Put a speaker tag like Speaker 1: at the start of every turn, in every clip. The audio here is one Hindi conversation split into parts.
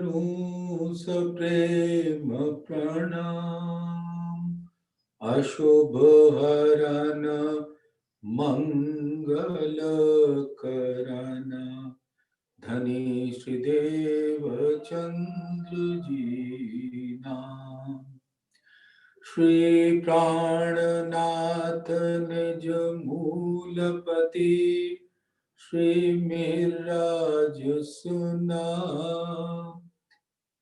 Speaker 1: करूं सप्रेम प्रणाम। अशुभ हरन मंगल करन, धनी श्रीदेव चंद्र जी नाम। श्री प्राणनाथ निज मूलपति, श्री मिराज सुना।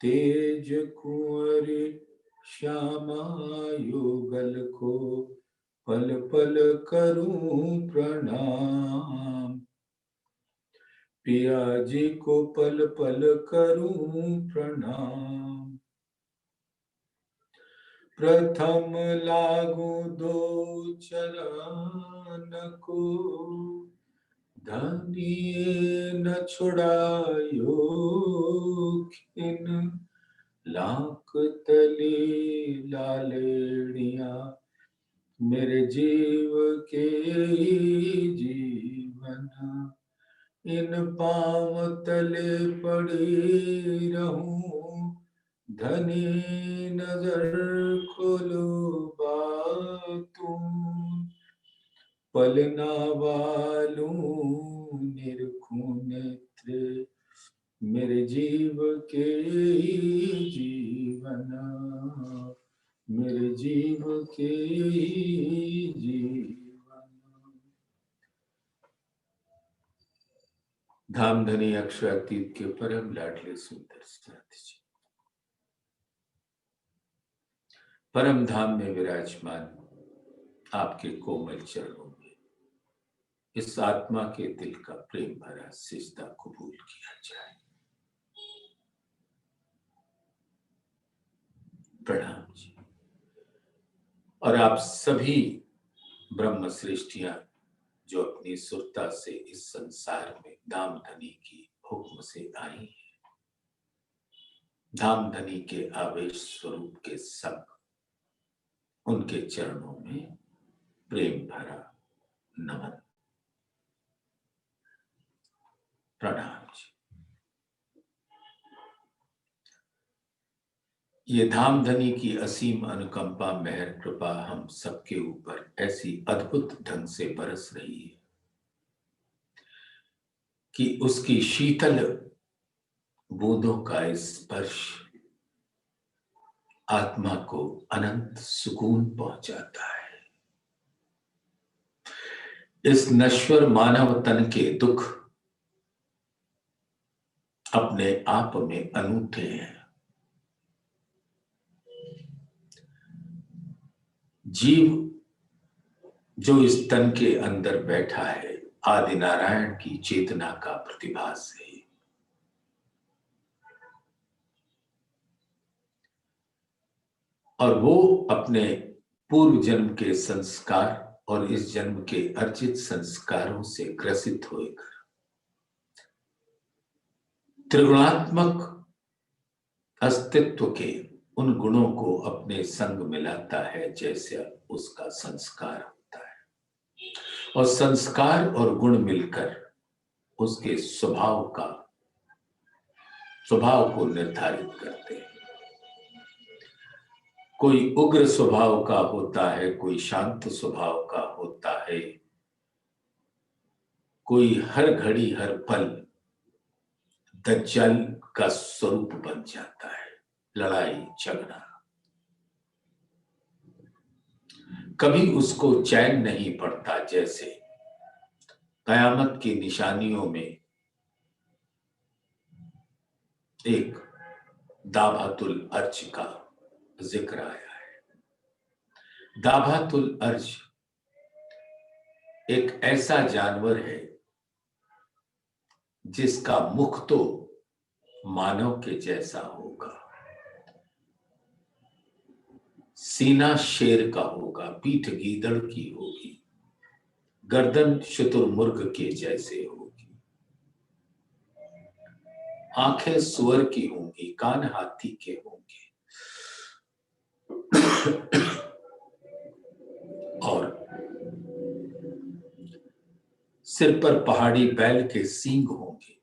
Speaker 1: तेज कुंवर श्यामा युगल को, पल पल करूं प्रणाम। पिया जी को पल पल करूं प्रणाम। प्रथम लागू दो चरण को, धनिये न छुड़ायो खिन। लाख तली लालेड़िया, मेरे जीव के जीवन। इन पांव तले पड़ी रहूं, धनी नजर खोलो बातूं। पलना वालूं निरखूं नेत्र, मेरे जीव के जीवन। मेरे जीव के जीवन। धामधनी अक्षरातीत के परम लाडले सुंदर साथ जी, परम धाम में विराजमान आपके कोमल चरणों में इस आत्मा के दिल का प्रेम भरा सिजदा कबूल किया जाए। प्रणाम जी। और आप सभी ब्रह्म सृष्टियां जो अपनी सुरता से इस संसार में धामधनी की हुक्म से आई है, धामधनी के आवेश स्वरूप के सब उनके चरणों में प्रेम भरा नमन। प्रणाम जी। ये धामधनी की असीम अनुकंपा मेहर कृपा हम सबके ऊपर ऐसी अद्भुत ढंग से बरस रही है कि उसकी शीतल बूंदों का स्पर्श आत्मा को अनंत सुकून पहुंचाता है। इस नश्वर मानव तन के दुख अपने आप में अनूठे हैं। जीव जो इस तन के अंदर बैठा है, आदि नारायण की चेतना का प्रतिभास है। और वो अपने पूर्व जन्म के संस्कार और इस जन्म के अर्जित संस्कारों से ग्रसित होकर त्रिगुणात्मक अस्तित्व के उन गुणों को अपने संग मिलाता है जैसे उसका संस्कार होता है, और संस्कार और गुण मिलकर उसके स्वभाव को निर्धारित करते हैं। कोई उग्र स्वभाव का होता है, कोई शांत स्वभाव का होता है, कोई हर घड़ी हर पल दज्जाल का स्वरूप बन जाता है। लड़ाई झगड़ा, कभी उसको चैन नहीं पड़ता। जैसे कयामत की निशानियों में एक दाभातुल अर्ज का जिक्र आया है। दाभातुल अर्ज एक ऐसा जानवर है जिसका मुख तो मानव के जैसा होगा, सीना शेर का होगा, पीठ गीदड़ की होगी, गर्दन शुतुरमुर्ग के जैसे होगी, आंखें सुअर की होंगी, कान हाथी के होंगे, और सिर पर पहाड़ी बैल के सींग होंगे।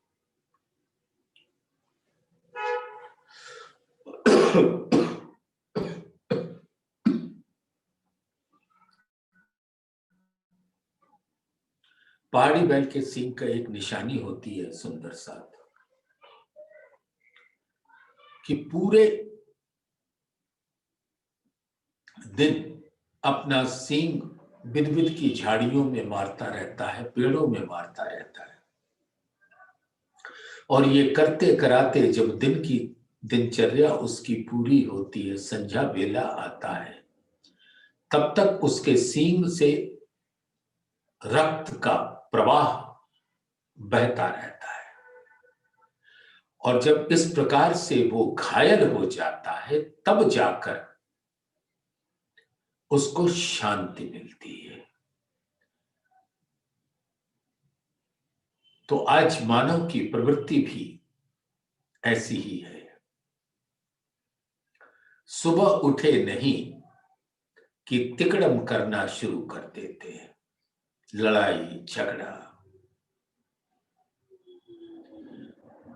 Speaker 1: पहाड़ी बैल के सींग का एक निशानी होती है सुंदर साथ, कि पूरे दिन अपना सींग बिदबिद की झाड़ियों में मारता रहता है, पेड़ों में मारता रहता है, और ये करते कराते जब दिन की दिनचर्या उसकी पूरी होती है, संध्या वेला आता है, तब तक उसके सींग से रक्त का प्रवाह बहता रहता है। और जब इस प्रकार से वो घायल हो जाता है, तब जाकर उसको शांति मिलती है। तो आज मानव की प्रवृत्ति भी ऐसी ही है। सुबह उठे नहीं कि तिकड़म करना शुरू कर देते हैं, लड़ाई झगड़ा,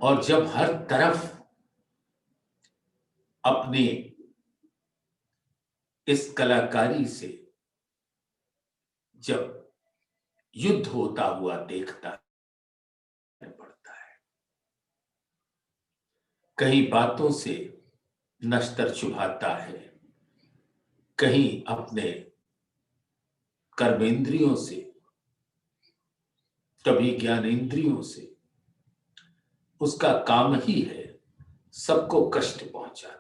Speaker 1: और जब हर तरफ अपने इस कलाकारी से जब युद्ध होता हुआ देखता पड़ता है, कहीं बातों से नश्तर चुभाता है, कहीं अपने कर्मेंद्रियों से, कभी ज्ञानेंद्रियों से। उसका काम ही है सबको कष्ट पहुंचाना।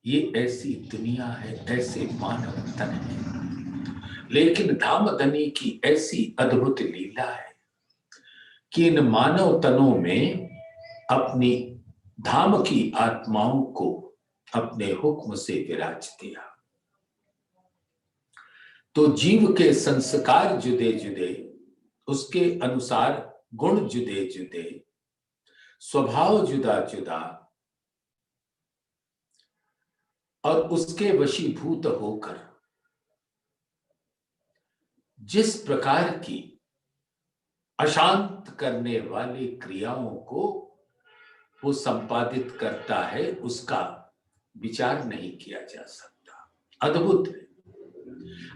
Speaker 1: ये ऐसी दुनिया है, ऐसे मानव तन है। लेकिन धामधनी की ऐसी अद्भुत लीला है कि इन मानव तनों में अपनी धाम की आत्माओं को अपने हुक्म से विराज दिया। तो जीव के संस्कार जुदे जुदे, उसके अनुसार गुण जुदे जुदे, स्वभाव जुदा जुदा, और उसके वशीभूत होकर जिस प्रकार की अशांत करने वाली क्रियाओं को वो संपादित करता है, उसका विचार नहीं किया जा सकता। अद्भुत है।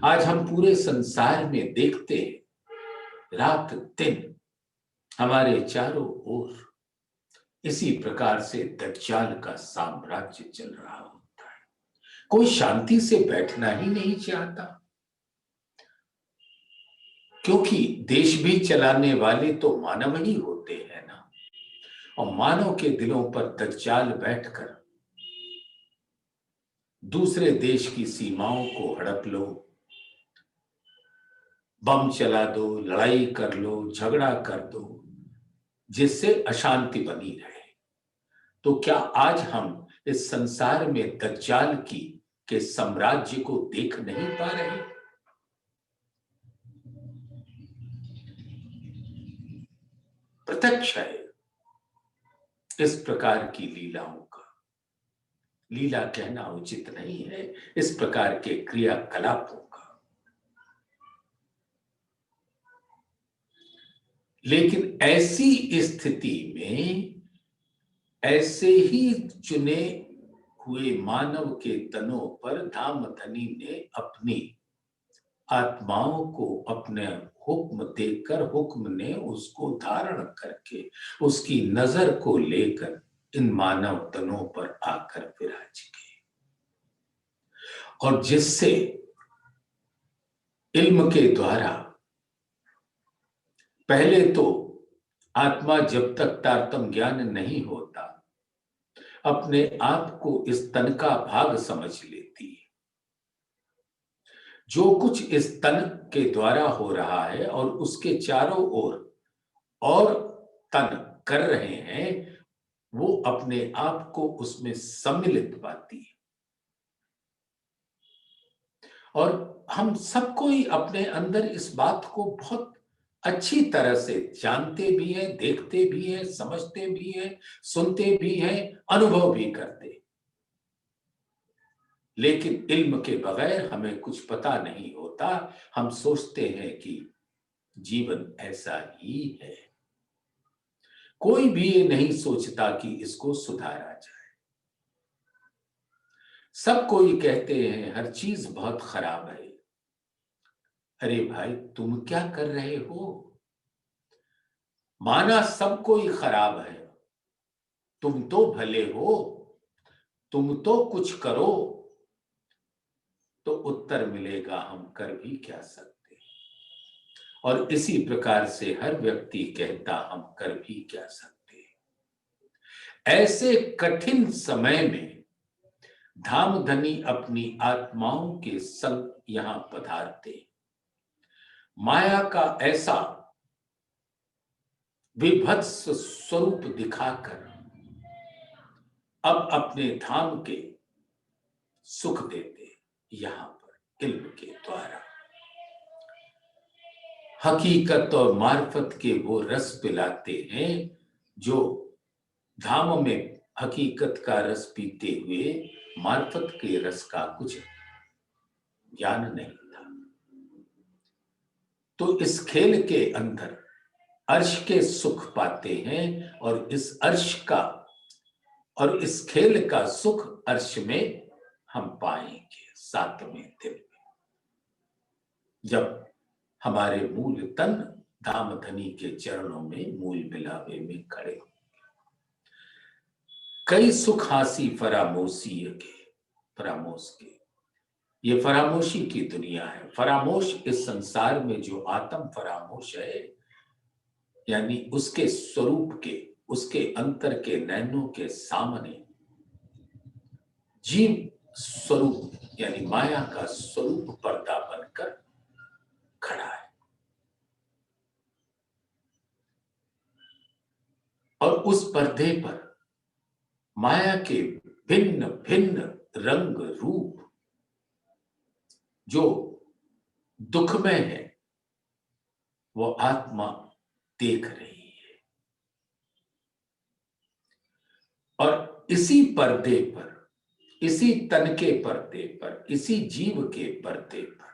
Speaker 1: आज हम पूरे संसार में देखते हैं, रात दिन हमारे चारों ओर इसी प्रकार से दज्जाल का साम्राज्य चल रहा होता है। कोई शांति से बैठना ही नहीं चाहता, क्योंकि देश भी चलाने वाले तो मानव ही होते हैं ना। और मानव के दिलों पर दज्जाल बैठकर दूसरे देश की सीमाओं को हड़प लो, बम चला दो, लड़ाई कर लो, झगड़ा कर दो, जिससे अशांति बनी रहे। तो क्या आज हम इस संसार में दज्जाल की के साम्राज्य को देख नहीं पा रहे? प्रत्यक्ष है इस प्रकार की लीलाओं का। लीला कहना उचित नहीं है, इस प्रकार के क्रियाकलापों का। लेकिन ऐसी स्थिति में ऐसे ही चुने हुए मानव के तनों पर धामधनी ने अपनी आत्माओं को अपने हुक्म देकर, हुक्म ने उसको धारण करके, उसकी नजर को लेकर इन मानव तनों पर आकर विराज गए। और जिससे इल्म के द्वारा पहले तो आत्मा जब तक तारतम ज्ञान नहीं होता, अपने आप को इस तन का भाग समझ लेती है। जो कुछ इस तन के द्वारा हो रहा है और उसके चारों ओर और तन कर रहे हैं, वो अपने आप को उसमें सम्मिलित पाती है। और हम सबको ही अपने अंदर इस बात को बहुत अच्छी तरह से जानते भी हैं, देखते भी हैं, समझते भी हैं, सुनते भी हैं, अनुभव भी करते हैं। लेकिन इल्म के बगैर हमें कुछ पता नहीं होता। हम सोचते हैं कि जीवन ऐसा ही है। कोई भी ये नहीं सोचता कि इसको सुधारा जाए। सब कोई कहते हैं हर चीज बहुत खराब है। अरे भाई, तुम क्या कर रहे हो? माना सब कोई खराब है, तुम तो भले हो, तुम तो कुछ करो। तो उत्तर मिलेगा, हम कर भी क्या सकते। और इसी प्रकार से हर व्यक्ति कहता, हम कर भी क्या सकते। ऐसे कठिन समय में धामधनी अपनी आत्माओं के संग यहां पधारते। माया का ऐसा विभत्स स्वरूप दिखाकर अब अपने धाम के सुख देते, यहां पर इल्म के द्वारा हकीकत और मार्फत के वो रस पिलाते हैं जो धाम में हकीकत का रस पीते हुए मार्फत के रस का कुछ ज्ञान नहीं था। तो इस खेल के अंदर अर्श के सुख पाते हैं और इस अर्श का और इस खेल का सुख अर्श में हम पाएंगे 7वें दिन में, जब हमारे मूल तन धामधनी के चरणों में मूल मिलावे में खड़े हो। कई सुख हासी फरामोशी के, फरामोश के, ये फरामोशी की दुनिया है। फरामोश इस संसार में जो आत्म फरामोश है, यानी उसके स्वरूप के, उसके अंतर के नैनों के सामने जीव स्वरूप यानी माया का स्वरूप पर्दा बनकर खड़ा है। और उस पर्दे पर माया के भिन्न भिन्न रंग रूप जो दुखमय है, वो आत्मा देख रही है। और इसी पर्दे पर, इसी तन के पर्दे पर, इसी जीव के पर्दे पर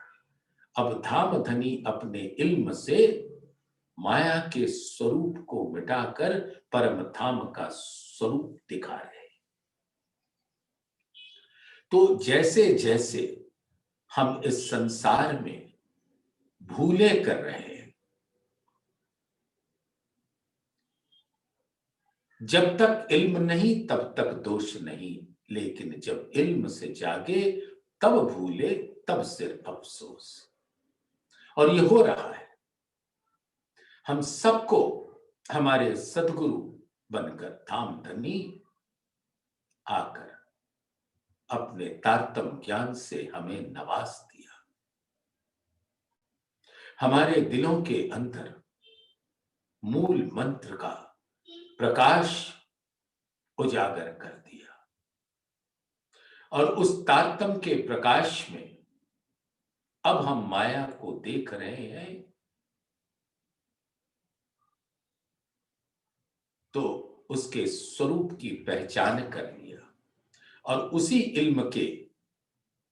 Speaker 1: अब धामधनी अपने इल्म से माया के स्वरूप को मिटाकर परम धाम का स्वरूप दिखा रहे हैं। तो जैसे जैसे हम इस संसार में भूले कर रहे हैं, जब तक इल्म नहीं तब तक दोष नहीं, लेकिन जब इल्म से जागे तब भूले, तब सिर्फ अफसोस। और ये हो रहा है। हम सबको हमारे सद्गुरु बनकर धामधनी आकर अपने तारतम ज्ञान से हमें नवाज दिया, हमारे दिलों के अंदर मूल मंत्र का प्रकाश उजागर कर दिया। और उस तारतम के प्रकाश में अब हम माया को देख रहे हैं, तो उसके स्वरूप की पहचान कर लिया। और उसी इल्म के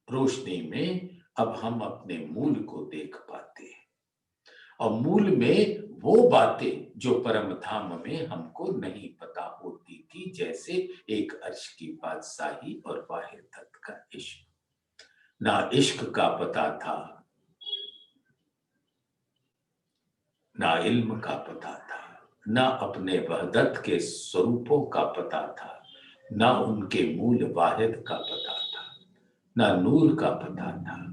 Speaker 1: रोशनी में अब हम अपने मूल को देख पाते हैं। और मूल में वो बातें जो परम धाम में हमको नहीं पता होती थी, जैसे एक अर्श की बादशाही और वाहिद तत्व का इश्क। ना इश्क का पता था, ना इल्म का पता था, ना अपने वहदत के स्वरूपों का पता था, ना उनके मूल वाहिद का पता था, ना नूर का पता था।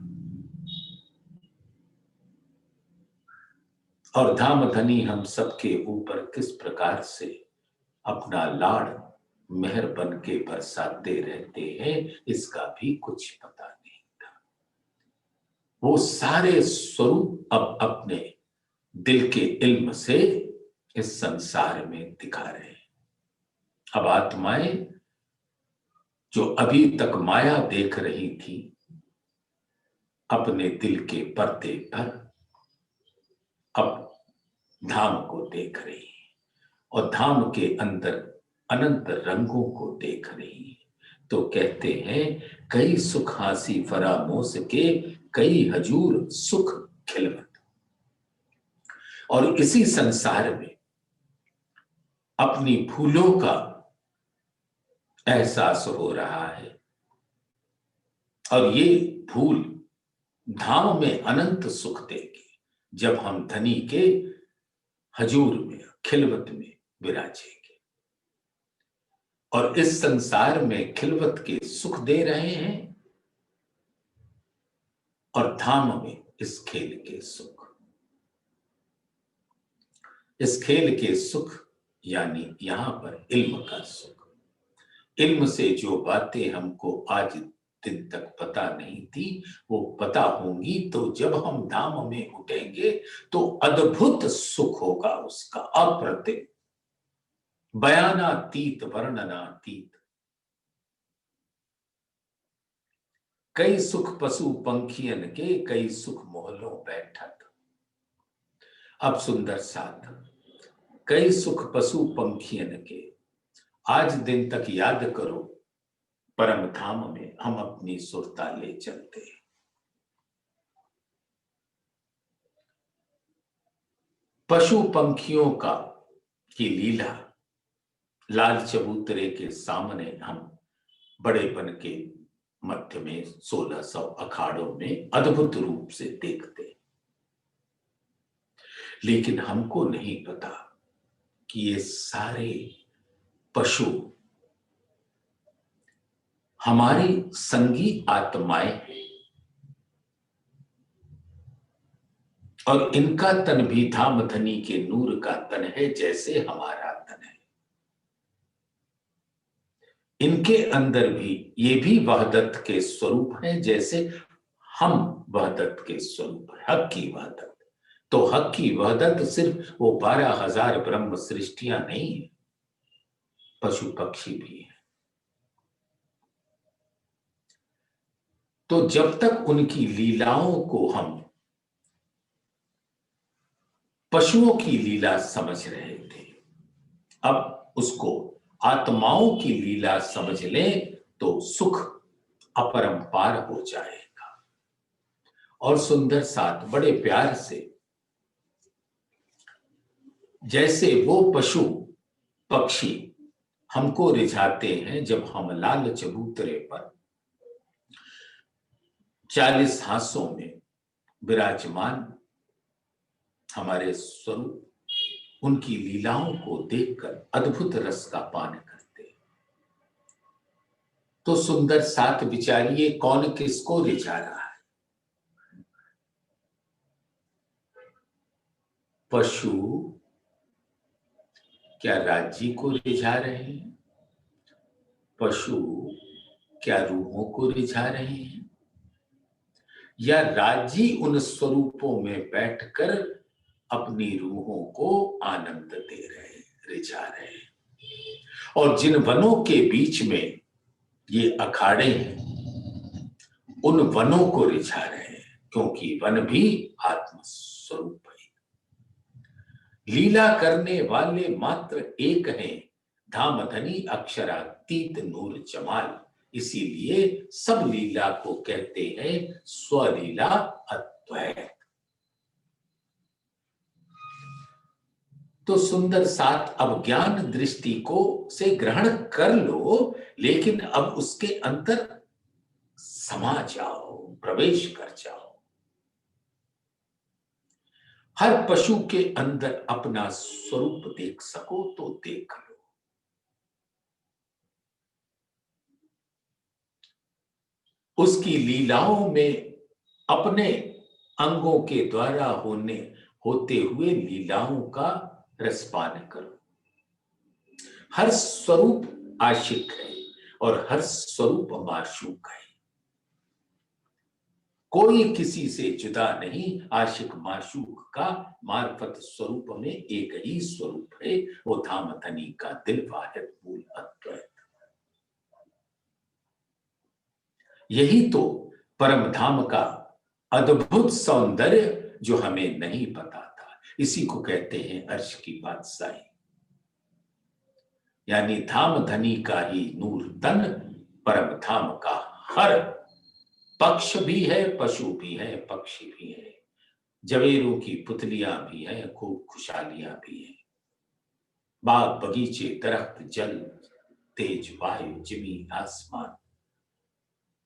Speaker 1: और धामधनी हम सबके ऊपर किस प्रकार से अपना लाड़ मेहर बन के बरसाते रहते हैं, इसका भी कुछ पता नहीं था। वो सारे स्वरूप अब अपने दिल के इल्म से इस संसार में दिखा रहे हैं। अब आत्माएं जो अभी तक माया देख रही थी, अपने दिल के पर्दे पर अब धाम को देख रही है और धाम के अंदर अनंत रंगों को देख रही है। तो कहते हैं कई सुख हासी फरामोश के, कई हजूर सुख खिलवत। और इसी संसार में अपनी भूलों का एहसास हो रहा है, और ये फूल धाम में अनंत सुख देंगे जब हम धनी के हजूर में, खिलवत में विराजेंगे। और इस संसार में खिलवत के सुख दे रहे हैं और धाम में इस खेल के सुख। इस खेल के सुख यानी यहां पर इल्म का सुख। इल्म से जो बातें हमको आज दिन तक पता नहीं थी वो पता होंगी, तो जब हम धाम में उठेंगे तो अद्भुत सुख होगा उसका, अप्रतिम, बयानातीत, वर्णनातीत। कई सुख पशु पंखियन के, कई सुख मोहलों बैठक। अब सुंदर साथ, कई सुख पशु पंखियन के, आज दिन तक याद करो परम धाम में हम अपनी सुरता ले चलते हैं। पशु पंखियों की लीला लाल चबूतरे के सामने हम बड़ेपन के मध्य में 1600 अखाड़ों में अद्भुत रूप से देखते, लेकिन हमको नहीं पता कि ये सारे पशु हमारी संगी आत्माएं हैं और इनका तन भी धाम धनी के नूर का तन है जैसे हमारा तन है। इनके अंदर भी ये भी वहदत के स्वरूप हैं जैसे हम वहदत के स्वरूप है, हक की वहदत। तो हक की वहदत सिर्फ वो 12,000 ब्रह्म सृष्टियां नहीं है, पशु पक्षी भी है। तो जब तक उनकी लीलाओं को हम पशुओं की लीला समझ रहे थे, अब उसको आत्माओं की लीला समझ लें तो सुख अपरंपार हो जाएगा। और सुंदर साथ बड़े प्यार से, जैसे वो पशु पक्षी हमको रिझाते हैं जब हम लाल चबूतरे पर 40 हाथों में विराजमान हमारे स्वरूप, उनकी लीलाओं को देखकर अद्भुत रस का पान करते। तो सुंदर साथ विचारिए कौन किसको रिझा रहा है? पशु क्या राज्य को रिझा रहे हैं? पशु क्या रूहों को रिझा रहे हैं? या राजी उन स्वरूपों में बैठकर अपनी रूहों को आनंद दे रहे, रिझा रहे? और जिन वनों के बीच में ये अखाड़े हैं, उन वनों को रिझा रहे हैं, क्योंकि वन भी आत्म स्वरूप है। लीला करने वाले मात्र एक हैं, धाम धनी अक्षरातीत नूर जमाल। इसीलिए सब लीला को कहते हैं स्वलीला अद्वैत। तो सुंदर साथ, अब ज्ञान दृष्टि को से ग्रहण कर लो, लेकिन अब उसके अंदर समा जाओ, प्रवेश कर जाओ। हर पशु के अंदर अपना स्वरूप देख सको तो देख लो। उसकी लीलाओं में अपने अंगों के द्वारा होते हुए लीलाओं का रसपान करो। हर स्वरूप आशिक है और हर स्वरूप माशूक है। कोई किसी से जुदा नहीं। आशिक माशूक का मार्फत स्वरूप में एक ही स्वरूप है, वो धाम धनी का दिल वाहिद मूल अद्वैत। यही तो परम धाम का अद्भुत सौंदर्य जो हमें नहीं पता था, इसी को कहते हैं अर्श की बादशाही। यानी धाम धनी का ही नूर तन, परम धाम का हर पक्ष भी है, पशु भी है, पक्षी भी है, जवेरों की पुतलियां भी हैं, खूब खुशहालियां भी हैं। बाग बगीचे, दरख्त, जल, तेज वायु, जमीन, आसमान,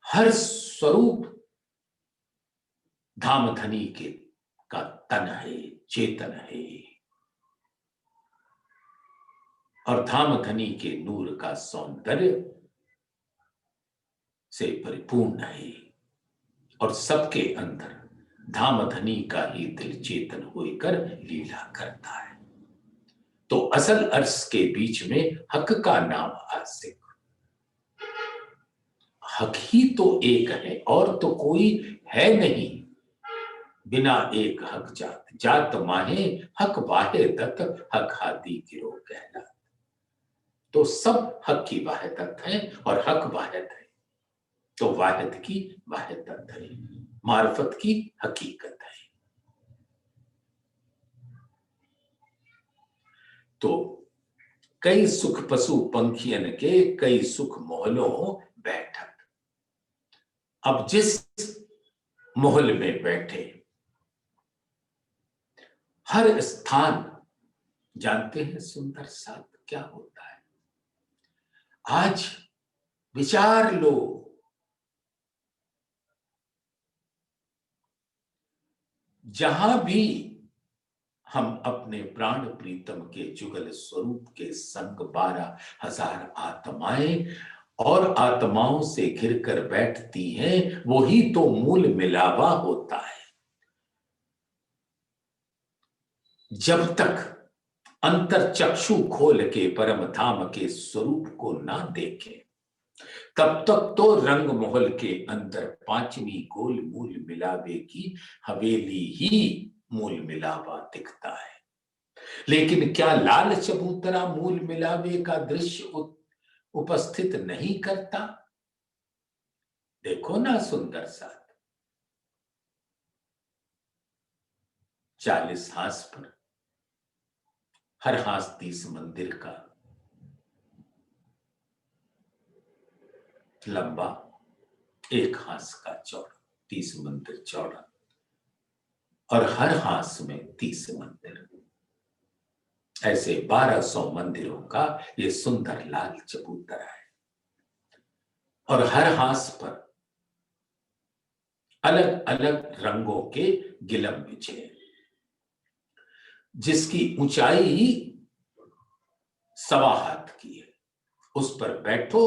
Speaker 1: हर स्वरूप धामधनी के का तन है, चेतन है, और धामधनी के नूर का सौंदर्य से परिपूर्ण है, और सबके अंदर धामधनी का ही दिल चेतन होकर लीला करता है। तो असल अर्श के बीच में हक का नाम आसिक। हक ही तो एक है और तो कोई है नहीं, बिना एक हक जात, जात माहे हक वाहिदत, हक हादी गिरो कहला। तो सब हक की वाहिदत है और हक वाहिद है, तो वाहिद की वाहिदत है, मार्फत की हकीकत है। तो कई सुख पशु पंखियन के, कई सुख मोहलों बैठक। अब जिस मोहल में बैठे, हर स्थान जानते हैं सुंदर साथ क्या होता है। आज विचार लो, जहां भी हम अपने प्राण प्रीतम के जुगल स्वरूप के संग 12,000 आत्माएं और आत्माओं से घिर कर बैठती हैं, वही तो मूल मिलावा होता है। जब तक अंतर चक्षु खोल के परम धाम के स्वरूप को ना देखें, तब तक तो रंग महल के अंदर पांचवी गोल मूल मिलावे की हवेली ही मूल मिलावा दिखता है। लेकिन क्या लाल चबूतरा मूल मिलावे का दृश्य उपस्थित नहीं करता? देखो ना सुंदर साथ, 40 हाथ पर, हर हाथ 30 मंदिर का लंबा, एक हाथ का चौड़ा, 30 मंदिर चौड़ा, और हर हाथ में 30 मंदिर। ऐसे 1200 मंदिरों का ये सुंदर लाल चबूतरा है, और हर हाथ पर अलग अलग रंगों के गिलम बिछे, जिसकी ऊंचाई 1.25 हाथ की है। उस पर बैठो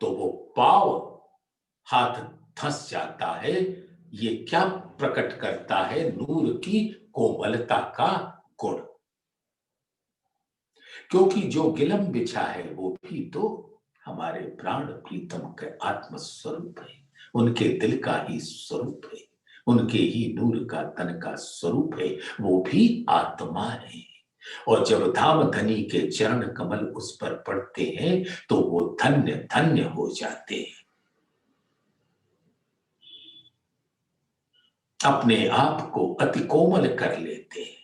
Speaker 1: तो वो पाव हाथ धंस जाता है। ये क्या प्रकट करता है? नूर की कोमलता का गुण। क्योंकि जो गिलम बिछा है वो भी तो हमारे प्राण प्रीतम के आत्म स्वरूप है, उनके दिल का ही स्वरूप है, उनके ही नूर का तन का स्वरूप है, वो भी आत्मा है। और जब धाम धनी के चरण कमल उस पर पड़ते हैं तो वो धन्य धन्य हो जाते हैं, अपने आप को अति कोमल कर लेते हैं,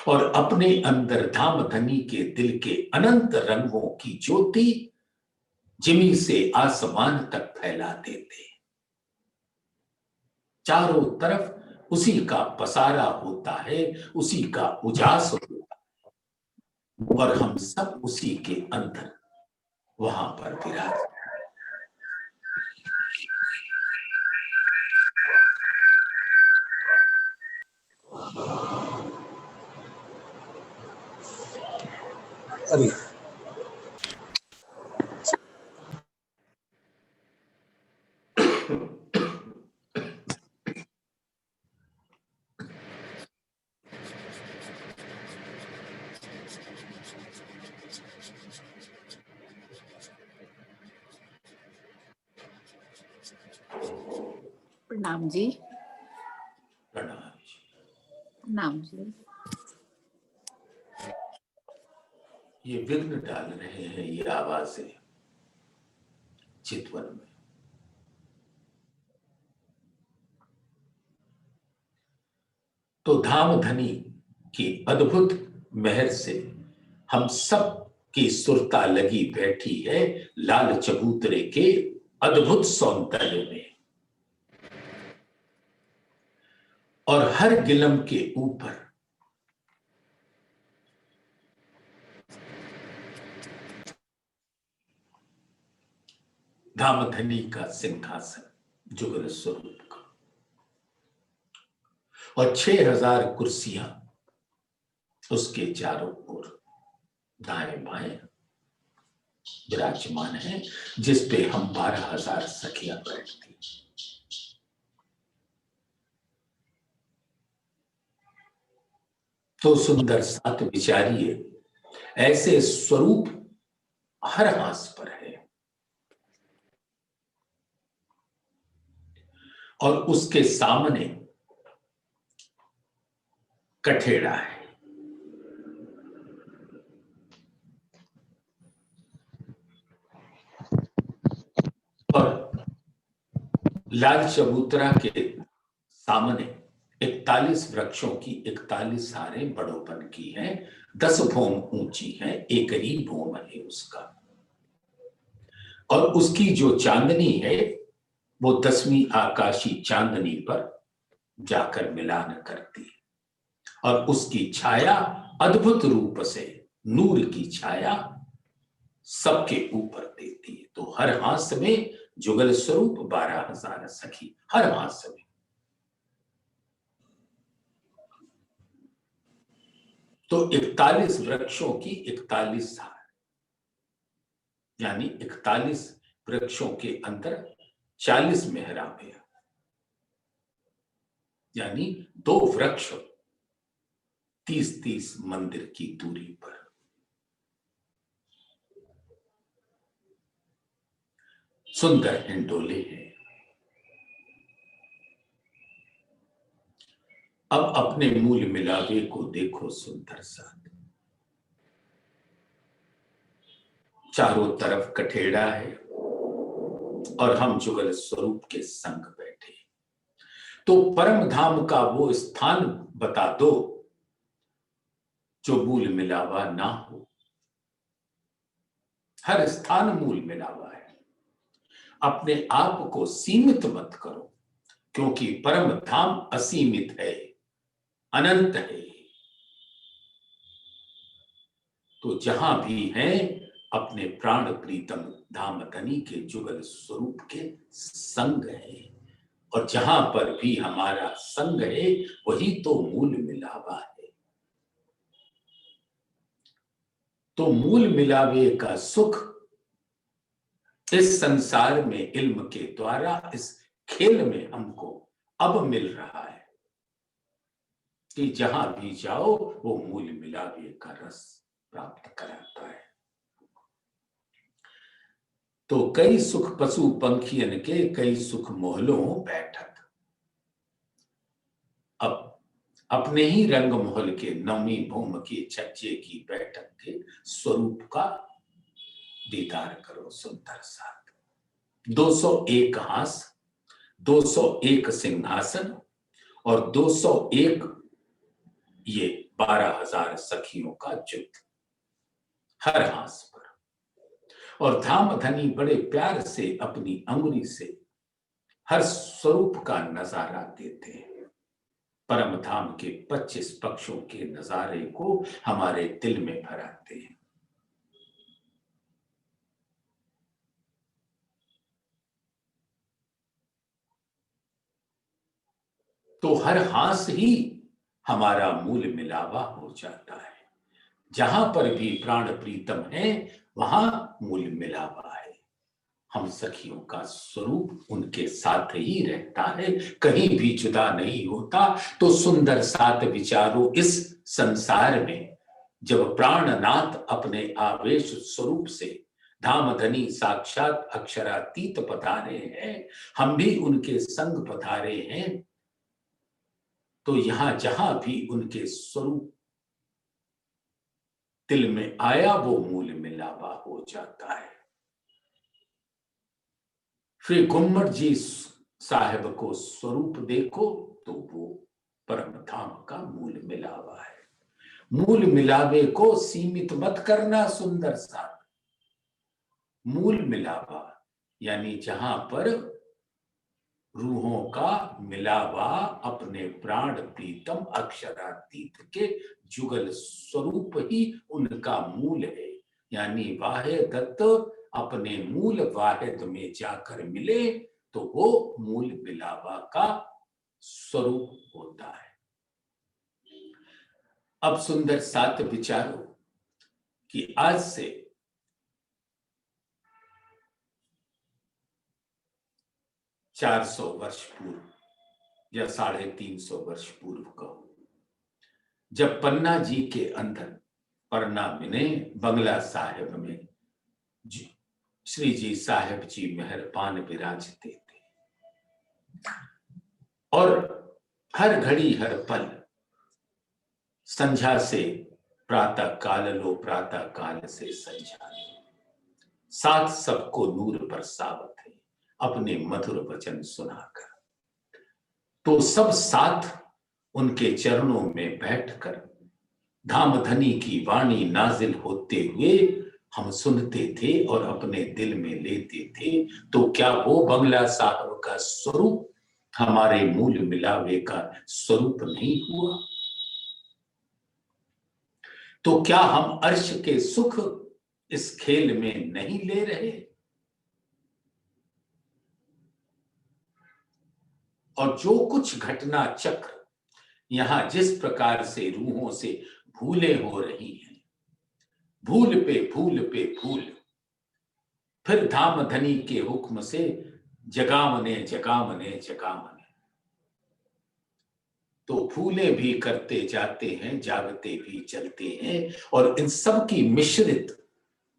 Speaker 1: और अपने अंदर धाम धनी के दिल के अनंत रंगों की ज्योति जिमी से आसमान तक फैला देते। चारों तरफ उसी का पसारा होता है, उसी का उजास होता है, और हम सब उसी के अंदर वहां पर विराज।
Speaker 2: अभी
Speaker 3: प्रणाम जी।
Speaker 1: प्रणाम
Speaker 3: जी।
Speaker 1: ये विघ्न डाल रहे हैं ये आवाजें चितवन में। तो धाम धनी की अद्भुत मेहर से हम सब की सुरता लगी बैठी है लाल चबूतरे के अद्भुत सौंदर्य में, और हर गिलम के ऊपर धामधनी का सिंहासन जुगल स्वरूप का, और 6000 कुर्सियां उसके चारों ओर दाएं बाएं विराजमान है, जिसपे हम 12,000 सखियां बैठती। तो सुंदर साथ विचारिए, ऐसे स्वरूप हर हास पर है, और उसके सामने कठेड़ा है। और लाल चबूतरा के सामने 41 वृक्षों की 41 हारें बड़ोपन की हैं, 10 भौम ऊंची हैं, एक ही भौम है उसका। और उसकी जो चांदनी है वो 10वीं आकाशी चांदनी पर जाकर मिलान करती है, और उसकी छाया अद्भुत रूप से नूर की छाया सबके ऊपर देती है। तो हर हास में जुगल स्वरूप 12,000 सखी, हर हास में। तो 41 वृक्षों की 41 हार, यानी 41 वृक्षों के अंदर 40 मेहराबें, यानी 2 वृक्ष 30-30 मंदिर की दूरी पर। सुंदर हिंडोले हैं। अब अपने मूल मिलावे को देखो सुंदर सा, चारों तरफ कठेड़ा है और हम जुगल स्वरूप के संग बैठे। तो परम धाम का वो स्थान बता दो जो मूल मिलावा ना हो। हर स्थान मूल मिलावा है। अपने आप को सीमित मत करो, क्योंकि परम धाम असीमित है, अनंत है। तो जहां भी हैं अपने प्राण प्रीतम धामधनी के जुगल स्वरूप के संग है, और जहां पर भी हमारा संग है वही तो मूल मिलावा है। तो मूल मिलावे का सुख इस संसार में इल्म के द्वारा इस खेल में हमको अब मिल रहा है कि जहां भी जाओ वो मूल मिलावे का रस प्राप्त कराता है। तो कई सुख पशु पंखियन के, कई सुख मोहलों बैठक। अब अपने ही रंग मोहल के नवमी भूम की छज्जे की बैठक के स्वरूप का दीदार करो सुंदर साथ। 201 हास, 201 सिंहासन और 201 ये 12,000 सखियों का युद्ध हर हास पर। और धामधनी बड़े प्यार से अपनी अंगुली से हर स्वरूप का नजारा देते हैं। परम धाम के 25 पक्षों के नजारे को हमारे दिल में भराते हैं। तो हर हास ही हमारा मूल मिलावा हो जाता है। जहां पर भी प्राण प्रीतम है वहां मूल मिलावा है। हम सखियों का स्वरूप उनके साथ ही रहता है, कहीं भी जुदा नहीं होता। तो सुंदर साथ विचारो इस संसार में, जब प्राणनाथ अपने आवेश स्वरूप से धामधनी साक्षात अक्षरातीत पधारे हैं, हम भी उनके संग पधारे हैं। तो यहां जहां भी उनके स्वरूप दिल में आया वो मूल मिलावा हो जाता है। श्री गुम्मट जी साहिब को स्वरूप देखो तो वो परम धाम का मूल मिलावा है। मूल मिलावे को सीमित मत करना सुंदर सा। मूल मिलावा यानी जहां पर रूहों का मिलावा अपने प्राण प्रीतम अक्षरातीत के जुगल स्वरूप ही उनका मूल है। यानी वाहे दत्त अपने मूल वाहिद में जाकर मिले तो वो मूल मिलावा का स्वरूप होता है। अब सुंदर साथ विचारो कि आज से 400 वर्ष पूर्व या 350 वर्ष पूर्व कहो, जब पन्ना जी के अंदर परना मिने बंगला साहिब में श्री जी साहिब जी मेहरबान विराजते थे और हर घड़ी हर पल संध्या से प्रातः काल लो, प्रातः काल से संध्या लो, साथ सबको नूर बरसावत है अपने मधुर वचन सुनाकर। तो सब साथ उनके चरणों में बैठकर धामधनी की वाणी नाजिल होते हुए हम सुनते थे और अपने दिल में लेते थे। तो क्या वो बंगला साहब का स्वरूप हमारे मूल मिलावे का स्वरूप नहीं हुआ? तो क्या हम अर्श के सुख इस खेल में नहीं ले रहे? और जो कुछ घटना चक्र यहां जिस प्रकार से रूहों से भूले हो रही हैं, भूल पे भूल पे भूल, फिर धामधनी के हुक्म से जगामने जगामने जगामने, तो भूले भी करते जाते हैं, जागते भी चलते हैं। और इन सब की मिश्रित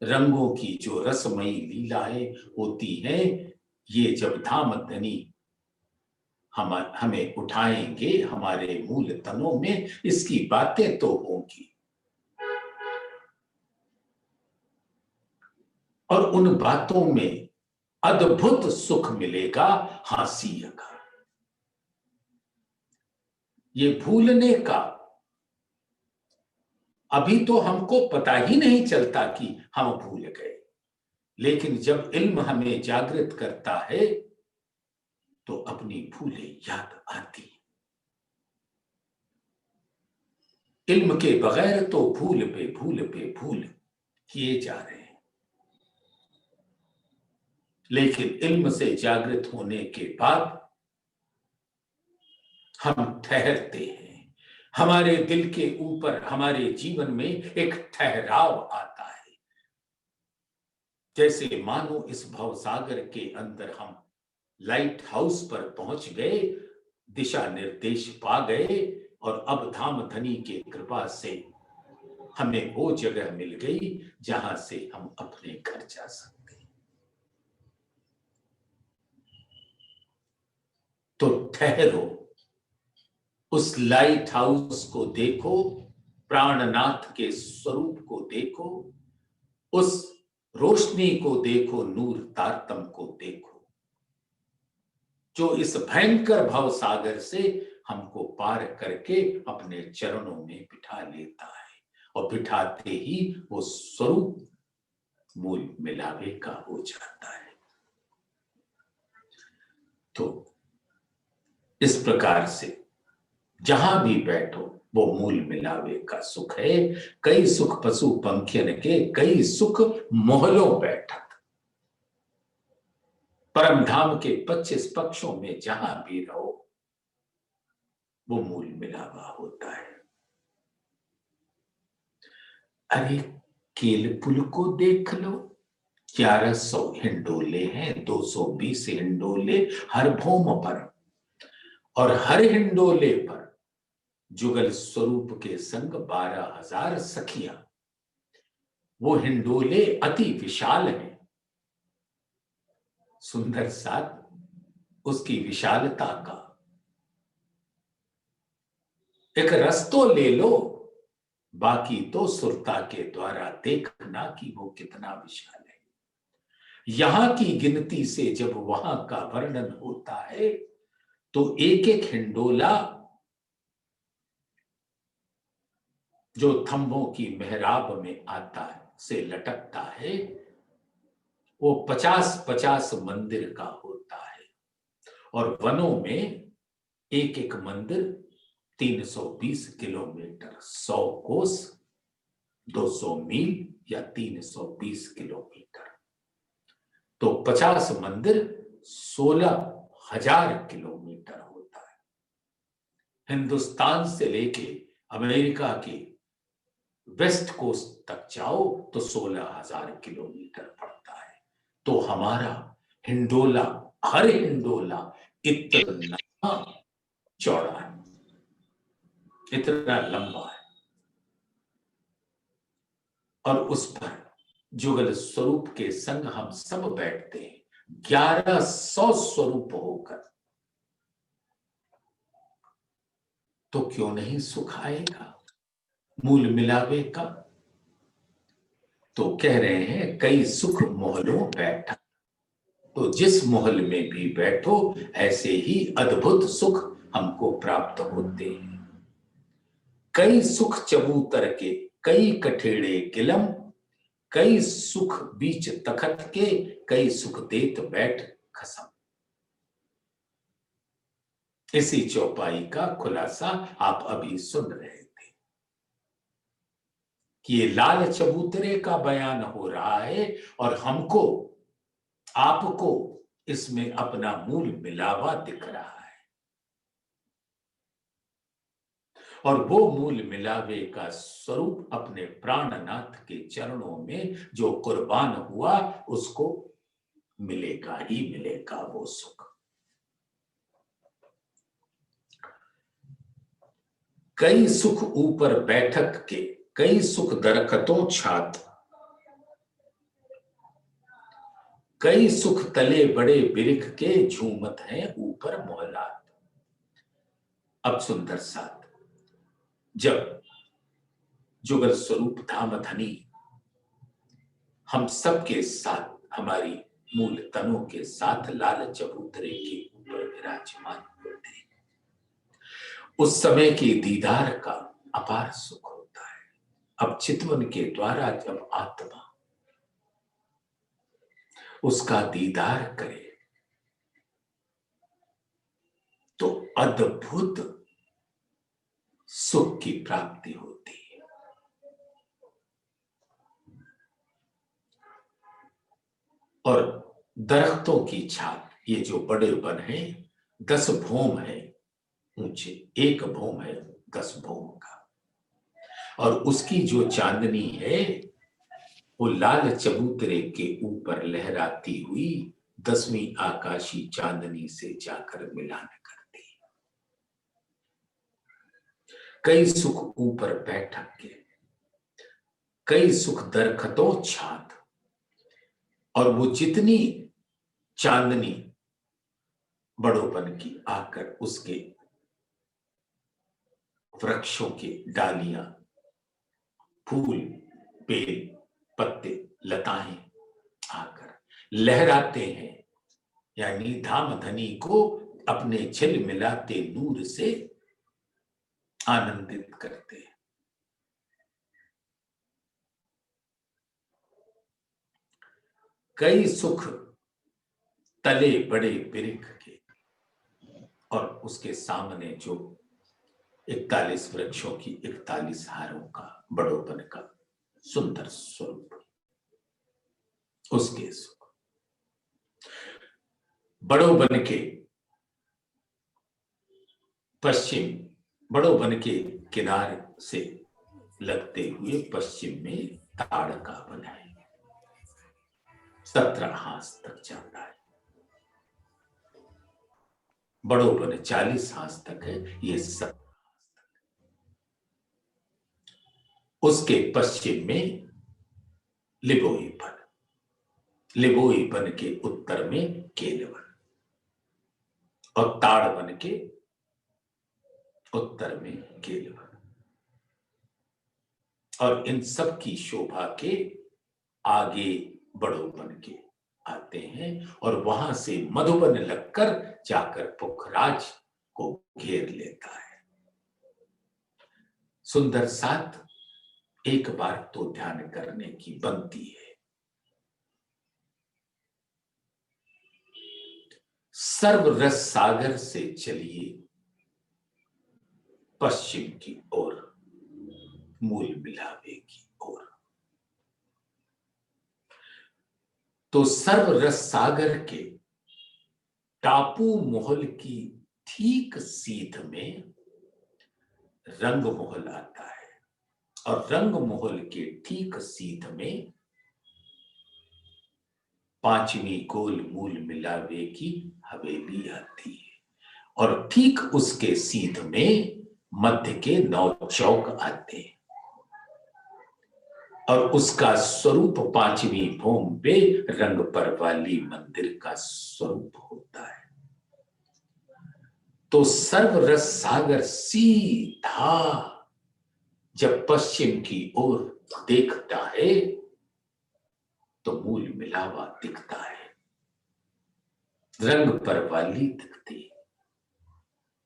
Speaker 1: रंगों की जो रसमयी लीलाएं होती हैं, ये जब धामधनी हमें उठाएंगे हमारे मूल तनों में, इसकी बातें तो होंगी और उन बातों में अद्भुत सुख मिलेगा हासिया का। ये भूलने का अभी तो हमको पता ही नहीं चलता कि हम भूल गए, लेकिन जब इल्म हमें जागृत करता है तो अपनी भूलें याद आती। इल्म के बगैर तो भूल पे भूल पे भूल किए जा रहे हैं, लेकिन इल्म से जागृत होने के बाद हम ठहरते हैं। हमारे दिल के ऊपर हमारे जीवन में एक ठहराव आता है, जैसे मानो इस भवसागर के अंदर हम लाइट हाउस पर पहुंच गए, दिशा निर्देश पा गए और अब धामधनी के कृपा से हमें वो जगह मिल गई जहां से हम अपने घर जा सकते हैं। तो ठहरो, उस लाइट हाउस को देखो, प्राणनाथ के स्वरूप को देखो, उस रोशनी को देखो, नूर तारतम को देखो, जो इस भयंकर भव सागर से हमको पार करके अपने चरणों में बिठा लेता है और बिठाते ही वो स्वरूप मूल मिलावे का हो जाता है। तो इस प्रकार से जहां भी बैठो वो मूल मिलावे का सुख है। कई सुख पशु पंखियन के, कई सुख मोहलों बैठक। परम धाम के 25 पक्षों में जहां भी रहो वो मूल मिलावा होता है। अरे केल पुल को देख लो, 1100 हिंडोले हैं, 220 हिंडोले हर भौम पर, और हर हिंडोले पर जुगल स्वरूप के संग 12,000 सखियां। वो हिंडोले अति विशाल हैं। सुंदर साथ उसकी विशालता का एक रस्तो ले लो, बाकी तो सुरता के द्वारा देखना कि वो कितना विशाल है। यहां की गिनती से जब वहां का वर्णन होता है तो एक एक हिंडोला जो थंभों की मेहराब में आता है से लटकता है, वो 50-50 मंदिर का होता है। और वनों में एक एक मंदिर 320 किलोमीटर, 100 कोस, 200 मील या 320 किलोमीटर। तो 50 मंदिर 16,000 किलोमीटर होता है। हिंदुस्तान से लेके अमेरिका के वेस्ट कोस्ट तक जाओ तो 16,000 किलोमीटर पड़ता है। तो हमारा हिंडोला, हर हिंडोला इतना चौड़ा है, इतना लंबा है, और उस पर जुगल स्वरूप के संग हम सब बैठते हैं 1100 स्वरूप होकर। तो क्यों नहीं सुख आएगा मूल मिलावे का। तो कह रहे हैं कई सुख मोहलों बैठा, तो जिस मोहल में भी बैठो ऐसे ही अद्भुत सुख हमको प्राप्त होते हैं। कई सुख चबूतर के, कई कठेड़े गिलम, कई सुख बीच तखत के, कई सुख देत बैठ खसम। इसी चौपाई का खुलासा आप अभी सुन रहे थे कि ये लाल चबूतरे का बयान हो रहा है और हमको, आपको इसमें अपना मूल मिलावा दिख रहा है। और वो मूल मिलावे का स्वरूप अपने प्राणनाथ के चरणों में जो कुर्बान हुआ उसको मिलेगा ही मिलेगा वो सुख। कई सुख ऊपर बैठक के, कई सुख दरखतों छात, कई सुख तले बड़े बिरख के, झूमत हैं ऊपर मोहलात। अब सुंदर साथ, जब जुगल स्वरूप धाम धनी हम सबके साथ, हमारी मूल तनों के साथ लाल चबूतरे के ऊपर विराजमान होते हैं, उस समय के दीदार का अपार सुख होता है। अब चितवन के द्वारा जब आत्मा उसका दीदार करे तो अद्भुत सुख की प्राप्ति होती है। और दरख्तों की छाप, ये जो बड़े वन हैं 10 भौम है ऊंचे, एक भौम है 10 भौम का, और उसकी जो चांदनी है वो लाल चबूतरे के ऊपर लहराती हुई 10वीं आकाशी चांदनी से जाकर मिलान करती है। कई सुख ऊपर बैठक के, कई सुख दरखतों छात, और वो जितनी चांदनी बड़ोपन की आकर उसके वृक्षों की डालियां, फूल, बेल, पत्ते, लताएं आकर लहराते हैं, यानी धाम धनी को अपने झिल मिलाते नूर से आनंदित करते हैं। कई सुख तले बड़े बिरख के, और उसके सामने जो 41 वृक्षों की 41 हारों का बड़ोपन का सुंदर स्वरूप, उसके सुख बड़ोपन के पश्चिम, बड़ोपन के किनारे से लगते हुए पश्चिम में ताड़ का वन है, 17 हाथ तक जाता है। बड़ोपन 40 हाथ तक है, ये 17 हाथ तक। उसके पश्चिम में लिबोई वन, लिबोई वन के उत्तर में केलवन, और ताड़ वन के उत्तर में केलवन, और इन सब की शोभा के आगे बड़ोपन के आते हैं, और वहां से मधुबन लगकर जाकर पुखराज को घेर लेता है। सुंदर साथ, एक बार तो ध्यान करने की बनती है। सर्व रस सागर से चलिए पश्चिम की ओर, मूल मिलावे की ओर। तो सर्वरस सागर के टापू महल की ठीक सीध में रंग महल आता है और रंग महल के ठीक सीध में पांचवी गोल मूल मिलावे की हवेली आती है और ठीक उसके सीध में मध्य के 9 चौक आते हैं और उसका स्वरूप पांचवी भूमि पे रंग पर वाली मंदिर का स्वरूप होता है। तो सर्वरस सागर सीधा जब पश्चिम की ओर देखता है तो मूल मिलावा दिखता है, रंग पर वाली दिखती है,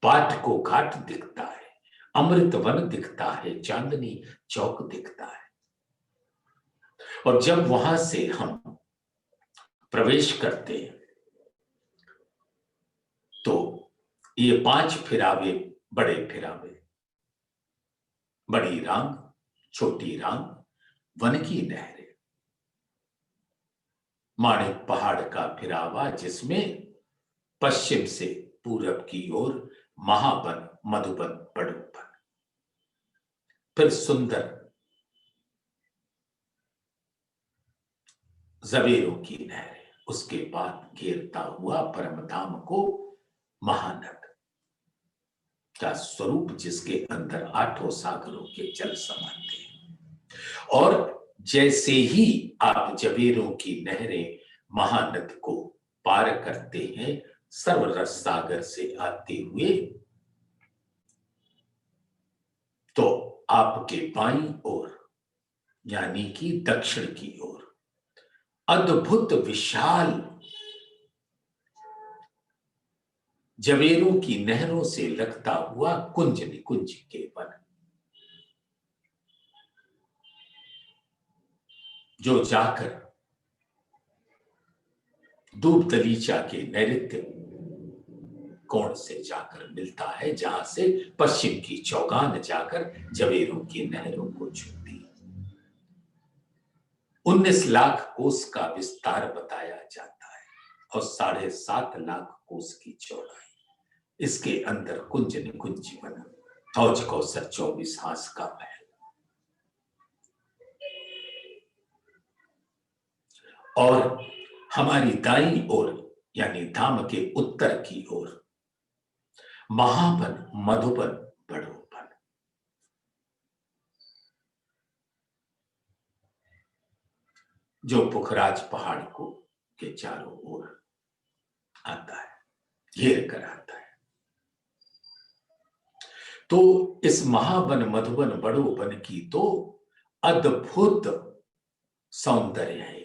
Speaker 1: पाट को घाट दिखता है, अमृत वन दिखता है, चांदनी चौक दिखता है। और जब वहां से हम प्रवेश करते हैं तो ये 5 फिरावे, बड़े फिरावे, बड़ी रांग, छोटी रांग, वन की नहरें, माणिक पहाड़ का फिरावा जिसमें पश्चिम से पूरब की ओर महावन, मधुबन, बड़ोबन, फिर सुंदर जवेरों की नहरें, उसके बाद घेरता हुआ परमधाम को महानद का स्वरूप जिसके अंदर 8 सागरों के जल समाते हैं। और जैसे ही आप जवेरों की नहरें महानद को पार करते हैं सर्वरस सागर से आते हुए तो आपके बाईं ओर यानी कि दक्षिण की ओर अद्भुत विशाल जवेरों की नहरों से लगता हुआ कुंज निकुंज के वन, जो जाकर दूब दलीचा के नैऋत्य कोण से जाकर मिलता है, जहां से पश्चिम की चौगान जाकर जवेरों की नहरों को छूती। 19 लाख कोस का विस्तार बताया जाता है और 7.5 लाख कोस की चौड़ाई। इसके अंदर कुंज निकुंज बना, फौज कौसर 24 हास का महल। और हमारी दाईं ओर यानी धाम के उत्तर की ओर महावन, मधुबन, बड़ोबन। जो पुखराज पहाड़ को के चारों ओर आता है, घेर कर आता है। तो इस महावन, मधुबन, बड़ोबन की तो अद्भुत सौंदर्य है।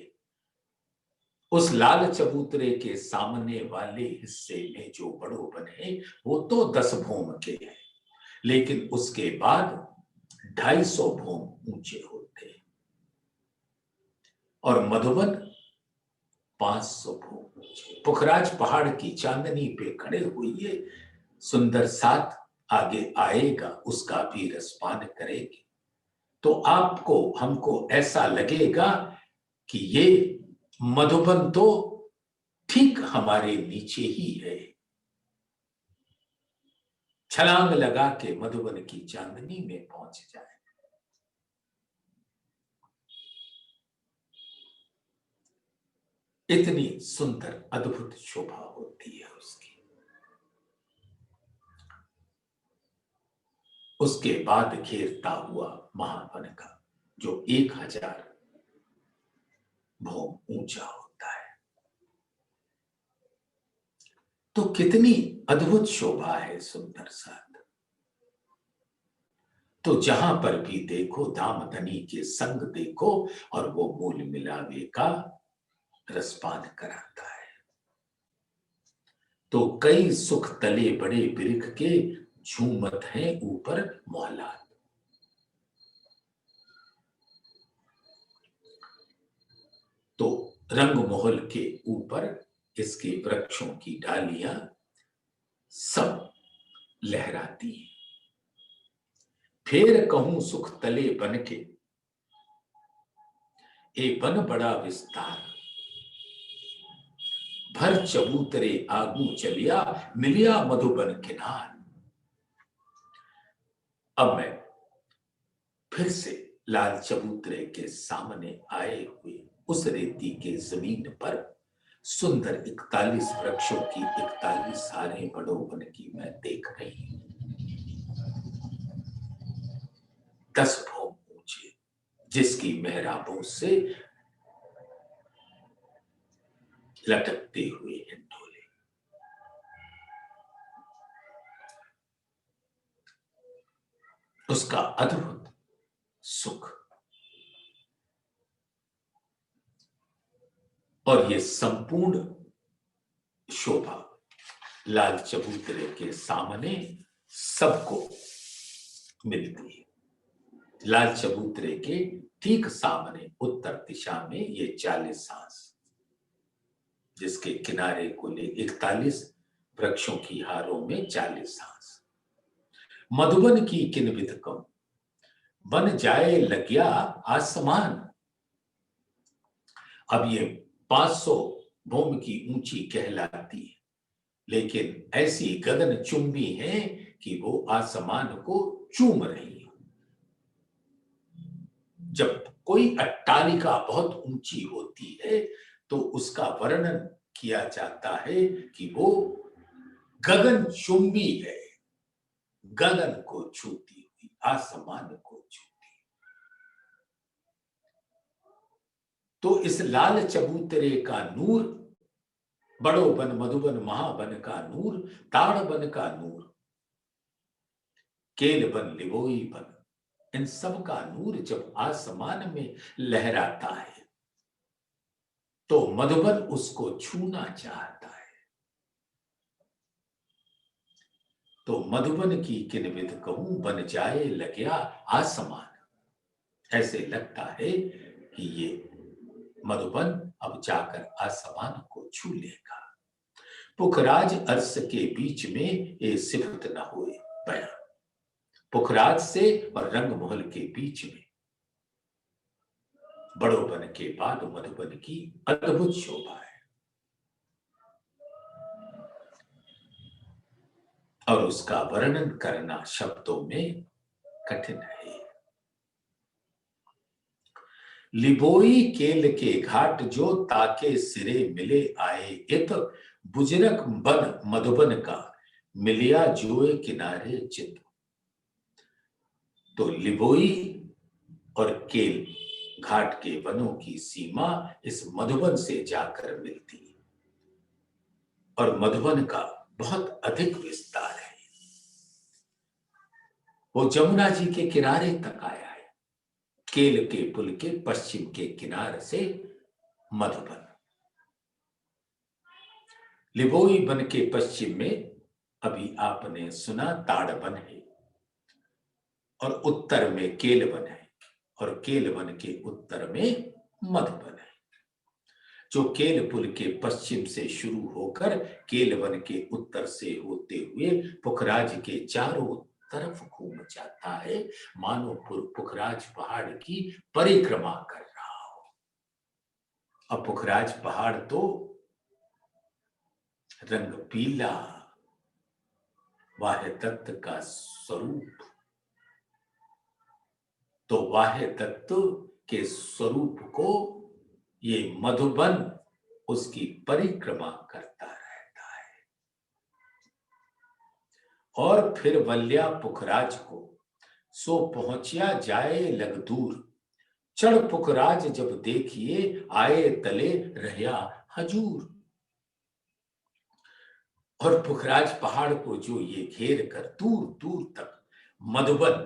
Speaker 1: उस लाल चबूतरे के सामने वाले हिस्से में जो बड़ोबन है वो तो 10 भूम के है, लेकिन उसके बाद 250 भूम ऊंचे होते हैं और मधुबन 500 भूम ऊंचे। पुखराज पहाड़ की चांदनी पे खड़े हुए सुंदर साथ आगे आएगा, उसका भी रसपान करेंगे तो आपको हमको ऐसा लगेगा कि ये मधुबन तो ठीक हमारे नीचे ही है। छलांग लगा के मधुबन की चांदनी में पहुंच जाए। इतनी सुंदर अद्भुत शोभा होती है उसकी। उसके बाद घेरता हुआ महावन का जो 1000 भूम ऊंचा होता है, तो कितनी अद्भुत शोभा है, सुंदर साथ। तो जहां पर भी देखो धामधनी के संग देखो और वो मूल मिलावे का रसपान कराता है। तो कई सुख तले बड़े बिरख के झूमत हैं ऊपर मोहलात। तो रंग महल के ऊपर इसके वृक्षों की डालियां सब लहराती हैं। फिर कहूं सुख तले बन के ए बन बड़ा विस्तार, भर चबूतरे आगू चलिया, मिलिया मधुबन किनार। अब मैं फिर से लाल चबूतरे के सामने आए हुए उस रेती के जमीन पर सुंदर 41 वृक्षों की 41 हारें बड़ोबन की मैं देख रही हूं। 10 भौम ऊंचे, जिसकी मेहराबों से लटकते हुए हिंडोले। उसका अद्भुत सुख और ये संपूर्ण शोभा लाल चबूतरे के सामने सबको मिलती है। लाल चबूतरे के ठीक सामने उत्तर दिशा में ये 40 हांस, जिसके किनारे को ले 41 वृक्षों की हारों में 40 हांस। मधुबन की किनविध कम, बन जाए लग्या आसमान। अब ये 500 भौम की ऊंची कहलाती है, लेकिन ऐसी गगन चुंबी है कि वो आसमान को चूम रही है। जब कोई अट्टालिका बहुत ऊंची होती है तो उसका वर्णन किया जाता है कि वो गगन चुंबी है, गगन को छूती हुई, आसमान को छूती। तो इस लाल चबूतरे का नूर, बड़ो बन मधुबन महाबन का नूर, ताड़ बन का नूर, केल बन लिबोई बन, इन सब का नूर जब आसमान में लहराता है तो मधुबन उसको छूना चाहता है। तो मधुबन की किनविध कहूं, बन जाए लग्या आसमान। ऐसे लगता है कि ये मधुबन अब जाकर आसमान को छू लेगा। पुखराज अर्श के बीच में ये सिफत न हुए बयां। पुखराज से और रंग महल के बीच में बड़ोबन के बाद मधुबन की अद्भुत शोभा है। और उसका वर्णन करना शब्दों में कठिन है। लिबोई केल के घाट जो ताके सिरे मिले आए, इत बुजरक बन मधुबन का, मिलिया जोए किनारे चित। तो लिबोई और केल घाट के वनों की सीमा इस मधुबन से जाकर मिलती है और मधुबन का बहुत अधिक विस्तार है। वो जमुना जी के किनारे तक आया है। केल के पुल के पश्चिम के किनारे से मधुबन, लिबोई बन के पश्चिम में अभी आपने सुना ताड़बन है और उत्तर में केलवन है और केलवन के उत्तर में मधुबन है। जो केल पुल के पश्चिम से शुरू होकर केलवन के उत्तर से होते हुए पुखराज के चारों तरफ घूम जाता है, मानो पुखराज पहाड़ की परिक्रमा कर रहा हो। अब पुखराज पहाड़ तो रंग पीला, वाह्य तत्व का स्वरूप, तो वाह्य तत्व के स्वरूप को ये मधुबन उसकी परिक्रमा करता रहता है। और फिर वल्या पुखराज को सो पहुंचिया जाए लग दूर, चढ़ पुखराज जब देखिए आए तले रहया हजूर। और पुखराज पहाड़ को जो ये घेर कर दूर दूर तक मधुबन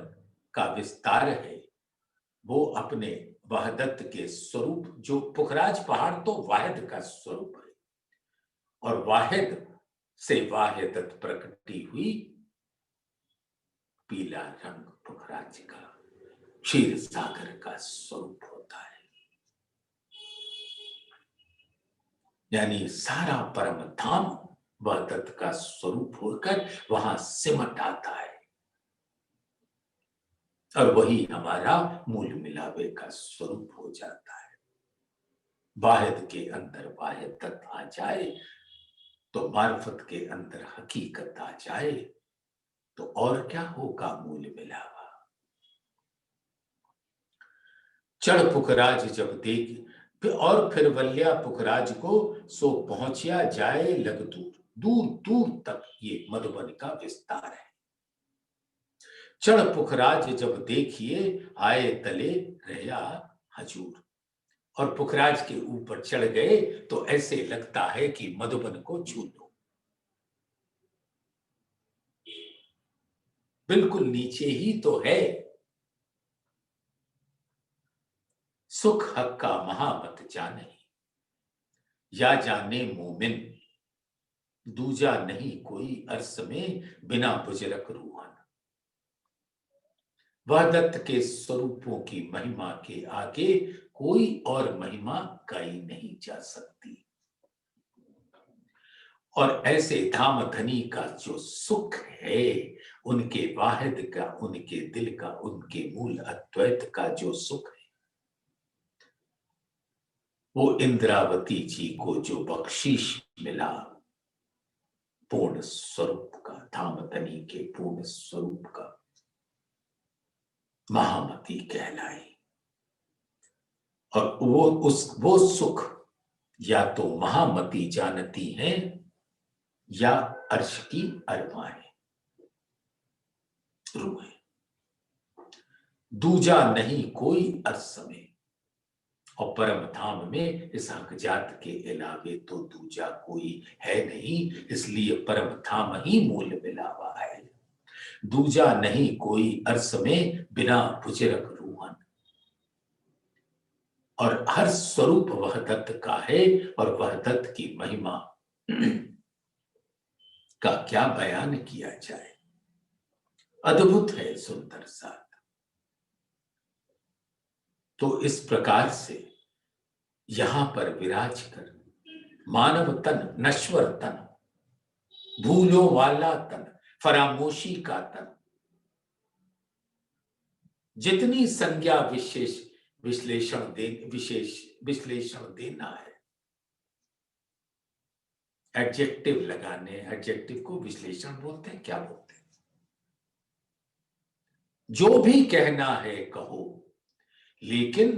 Speaker 1: का विस्तार है, वो अपने वाहदत्त के स्वरूप, जो पुखराज पहाड़ तो वाहिद का स्वरूप है और वाहिद से वाहिदत प्रकटी हुई, पीला रंग पुखराज का क्षीर सागर का स्वरूप होता है। यानी सारा परम धाम वाहदत्त का स्वरूप होकर वहां सिमट आता है और वही हमारा मूल मिलावे का स्वरूप हो जाता है। वाहिद के अंदर वाहिद तत्व आ जाए तो मार्फत के अंदर हकीकत आ जाए तो और क्या होगा मूल मिलावा। चढ़ पुखराज जब देख और फिर वल्या पुखराज को सो पहुंचिया जाए लग दूर, दूर दूर तक ये मधुबन का विस्तार है। चढ़ पुखराज जब देखिए आए तले रहा हजूर, और पुखराज के ऊपर चढ़ गए तो ऐसे लगता है कि मधुबन को छू लो। बिल्कुल नीचे ही तो है। सुख हक का महामत जाने, या जाने मोमिन, दूजा नहीं कोई अर्स में बिना बुजरक रूहान। वह दत्त के स्वरूपों की महिमा के आगे कोई और महिमा गाई नहीं जा सकती। और ऐसे धाम धनी का जो सुख है, उनके वाहिद का, उनके दिल का, उनके मूल अद्वैत का जो सुख है, वो इंद्रावती जी को जो बख्शीश मिला पूर्ण स्वरूप का, धाम धनी के पूर्ण स्वरूप का, महामती कहलाई। और वो सुख या तो महामती जानती हैं या अर्श की अरवाएं रूहें। दूजा नहीं कोई अर्श में, और परम धाम में इस हक जात के अलावे तो दूजा कोई है नहीं, इसलिए परम धाम ही मूल मिलावा है। दूजा नहीं कोई अर्श में बिना भुजरक रूहन, और हर स्वरूप वह दत्त का है, और वह दत्त की महिमा का क्या बयान किया जाए। अद्भुत है सुंदर साथ। तो इस प्रकार से यहां पर विराज कर मानव तन, नश्वर तन, भूलों वाला तन, फरामोशी का तन, जितनी संज्ञा विशेष विशेष विश्लेषण देना है, एडजेक्टिव लगाने, एडजेक्टिव को विश्लेषण बोलते हैं, क्या बोलते हैं, जो भी कहना है कहो, लेकिन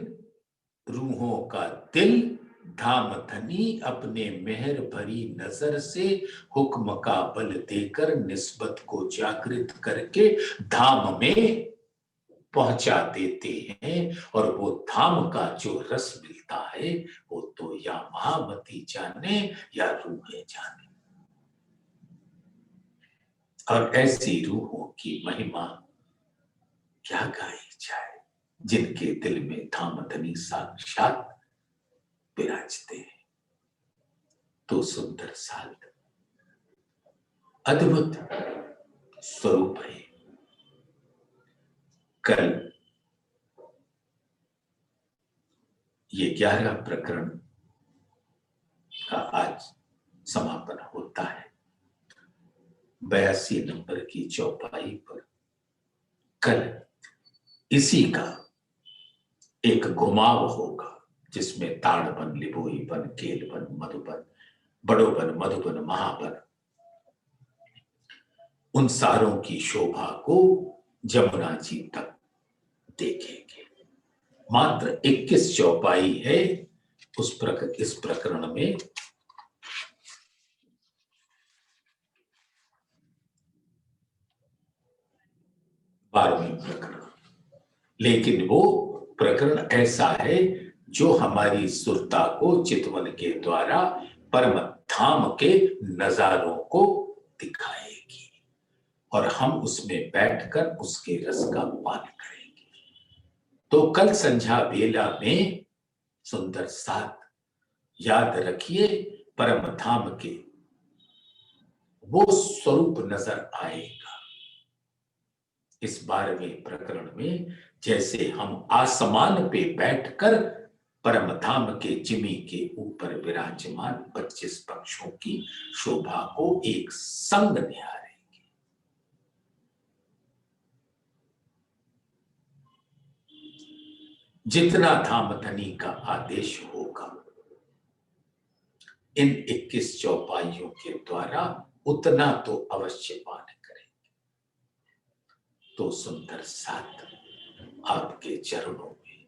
Speaker 1: रूहों का दिल धाम धनी अपने मेहर भरी नजर से हुक्म का बल देकर निस्बत को जागृत करके धाम में पहुंचा देते हैं। और वो धाम का जो रस मिलता है वो तो या महामती जाने या रूहें जाने। और ऐसी रूहों की महिमा क्या गाई जाए, जिनके दिल में धाम धनी साक्षात विराजते हैं। तो सुंदर साल अद्भुत स्वरूप है। कल ये 11 प्रकरण का आज समापन होता है। 82 नंबर की चौपाई पर कल इसी का एक घुमाव होगा, जिसमें ताड़बन, लिबोईबन, केलबन, मधुबन, बड़ोबन, मधुबन, महाबन, उन सारों की शोभा को जमुना जी तक देखेंगे। मात्र 21 चौपाई है इस प्रकरण में। बारहवीं प्रकरण, लेकिन वो प्रकरण ऐसा है जो हमारी सुरता को चितवन के द्वारा परम धाम के नजारों को दिखाएगी, और हम उसमें बैठकर उसके रस का पान करेंगे। तो कल संध्या बेला में सुंदर साथ याद रखिए, परम धाम के वो स्वरूप नजर आएगा इस 12वें प्रकरण में। जैसे हम आसमान पे बैठकर परम धाम के जिमी के ऊपर विराजमान 25 पक्षों की शोभा को एक संग निहारेंगे। जितना धाम धनी का आदेश होगा इन 21 चौपाइयों के द्वारा उतना तो अवश्य पान करेंगे। तो सुंदर साथ आपके चरणों में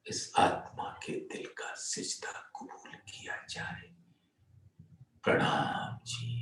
Speaker 1: इस आत्मा के दिल का सिजदा कबूल किया जाए। प्रणाम जी।